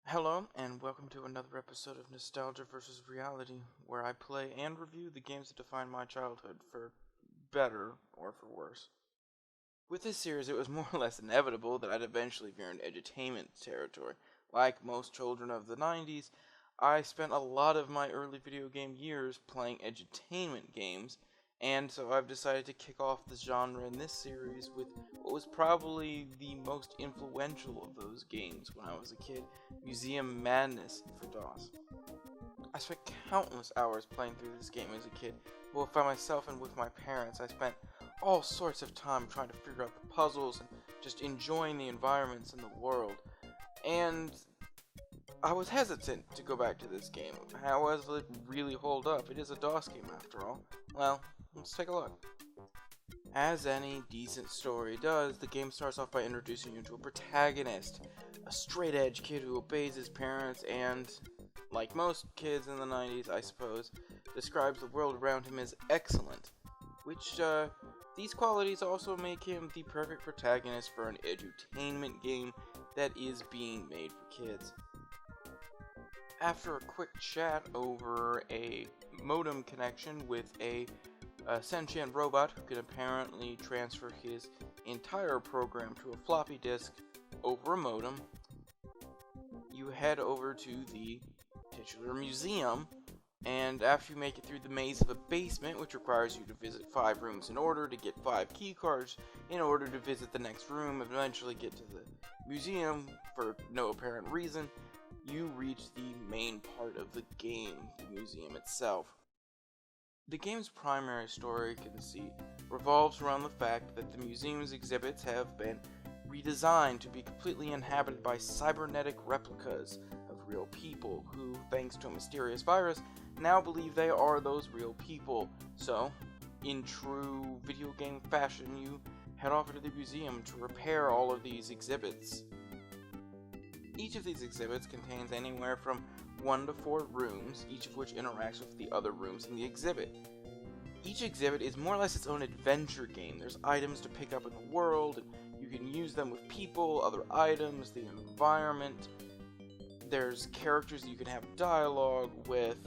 Hello, and welcome to another episode of Nostalgia vs. Reality, where I play and review the games that define my childhood, for better or for worse. With this series, it was more or less inevitable that I'd eventually veer into edutainment territory. Like most children of the 90s, I spent a lot of my early video game years playing edutainment games, and so I've decided to kick off the genre in this series with what was probably the most influential of those games when I was a kid, Museum Madness for DOS. I spent countless hours playing through this game as a kid, both by myself and with my parents. I spent all sorts of time trying to figure out the puzzles and just enjoying the environments and the world. And I was hesitant to go back to this game. How does it really hold up? It is a DOS game after all. Well, let's take a look. As any decent story does, the game starts off by introducing you to a protagonist, a straight-edge kid who obeys his parents and, like most kids in the 90s, I suppose, describes the world around him as excellent, which, these qualities also make him the perfect protagonist for an edutainment game that is being made for kids. After a quick chat over a modem connection with a sentient robot who can apparently transfer his entire program to a floppy disk over a modem, you head over to the titular museum, and after you make it through the maze of a basement, which requires you to visit 5 rooms in order to get 5 key cards in order to visit the next room and eventually get to the museum for no apparent reason, you reach the main part of the game, the museum itself. The game's primary story conceit revolves around the fact that the museum's exhibits have been redesigned to be completely inhabited by cybernetic replicas of real people who, thanks to a mysterious virus, now believe they are those real people. So, in true video game fashion, you head off to the museum to repair all of these exhibits. Each of these exhibits contains anywhere from 1 to 4 rooms, each of which interacts with the other rooms in the exhibit. Each exhibit is more or less its own adventure game. There's items to pick up in the world, and you can use them with people, other items, the environment. There's characters that you can have dialogue with,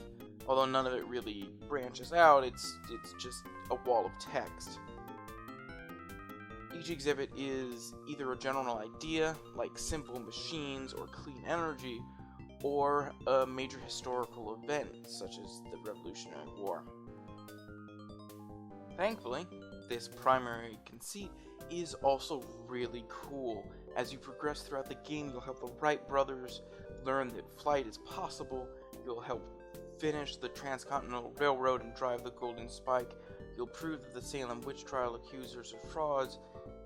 although none of it really branches out, it's just a wall of text. Each exhibit is either a general idea, like simple machines or clean energy, or a major historical event, such as the Revolutionary War. Thankfully, this primary conceit is also really cool. As you progress throughout the game, you'll help the Wright brothers learn that flight is possible, you'll help finish the Transcontinental Railroad and drive the Golden Spike, you'll prove that the Salem witch trial accusers are frauds,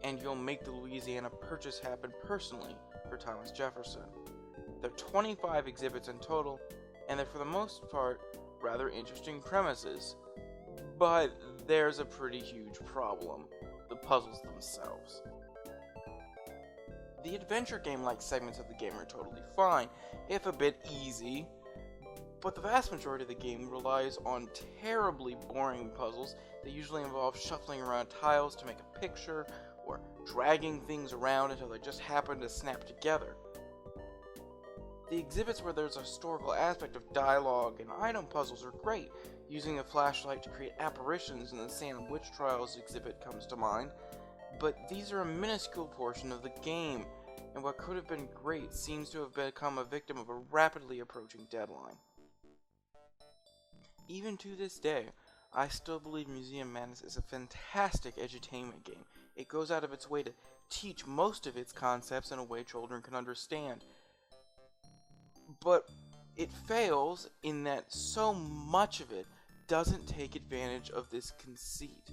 and you'll make the Louisiana Purchase happen personally for Thomas Jefferson. There are 25 exhibits in total, and they're for the most part rather interesting premises. But there's a pretty huge problem: the puzzles themselves. The adventure game-like segments of the game are totally fine, if a bit easy, but the vast majority of the game relies on terribly boring puzzles that usually involve shuffling around tiles to make a picture, or dragging things around until they just happen to snap together. The exhibits where there's a historical aspect of dialogue and item puzzles are great. Using a flashlight to create apparitions in the Salem Witch Trials exhibit comes to mind, but these are a minuscule portion of the game, and what could have been great seems to have become a victim of a rapidly approaching deadline. Even to this day, I still believe Museum Madness is a fantastic edutainment game. It goes out of its way to teach most of its concepts in a way children can understand. But it fails in that so much of it doesn't take advantage of this conceit.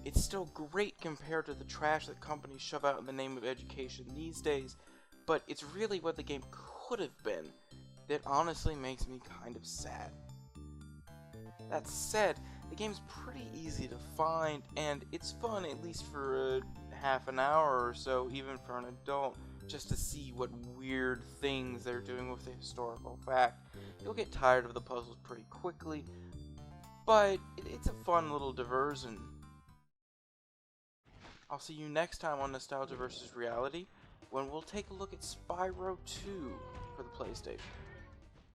It's still great compared to the trash that companies shove out in the name of education these days, but it's really what the game could have been that honestly makes me kind of sad. That said, the game's pretty easy to find, and it's fun at least for half an hour or so, even for an adult, just to see what weird things they're doing with the historical fact. You'll get tired of the puzzles pretty quickly, but it's a fun little diversion. I'll see you next time on Nostalgia vs. Reality, when we'll take a look at Spyro 2 for the PlayStation.